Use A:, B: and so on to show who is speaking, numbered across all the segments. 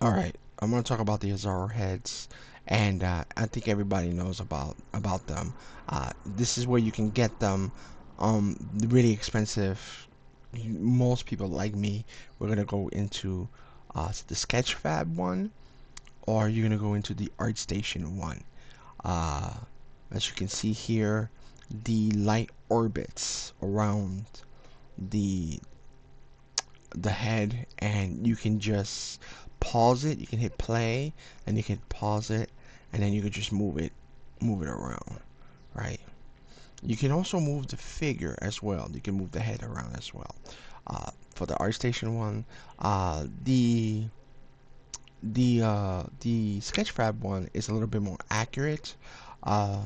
A: All right, I'm gonna talk about the Asaro heads, and I think everybody knows about them. This is where you can get them, really expensive. Most people like me, we're gonna go into the Sketchfab one, or you're gonna go into the ArtStation one. Uh, as you can see here, the light orbits around the the head, and you can just pause it. You can hit play and you can pause it, and then you can just move it around, right? You can also move the figure as well. You can move the head around as well. For the ArtStation one, the Sketchfab one is a little bit more accurate uh,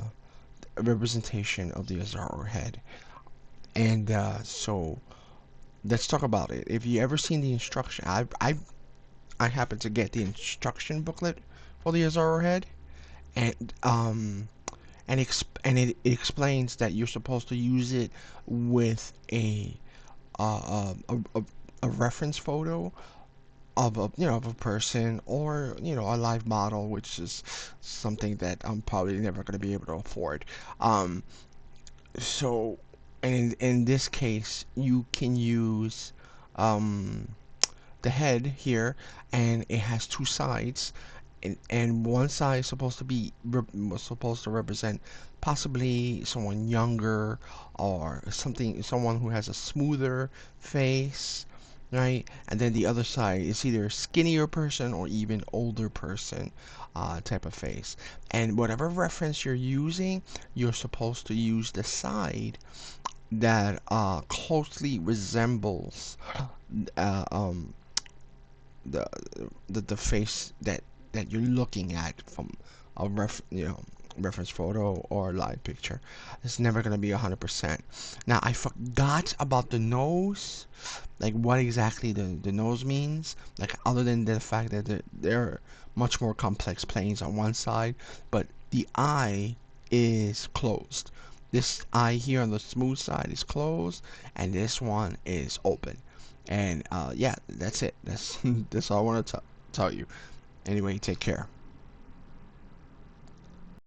A: representation of the Azaro head, and so let's talk about it. If you ever seen the instruction, I happened to get the instruction booklet for the Azaro head, and it explains that you're supposed to use it with a reference photo of a of a person, or a live model, which is something that I'm probably never going to be able to afford. Um, so, and in this case, you can use um the head here, and it has two sides, and one side is supposed to be was supposed to represent possibly someone younger, or someone who has a smoother face, right? And then the other side is either a skinnier person or even older person type of face. And whatever reference you're using, you're supposed to use the side that closely resembles uh, um, the the face that you're looking at from a reference photo or live picture. It's never gonna be 100%. Now I forgot about the nose, like what exactly the nose means, like other than the fact that there are much more complex planes on one side, but the eye is closed. This eye here on the smooth side is closed, and this one is open. And yeah, that's it. That's that's all I want to tell you. Anyway, take care.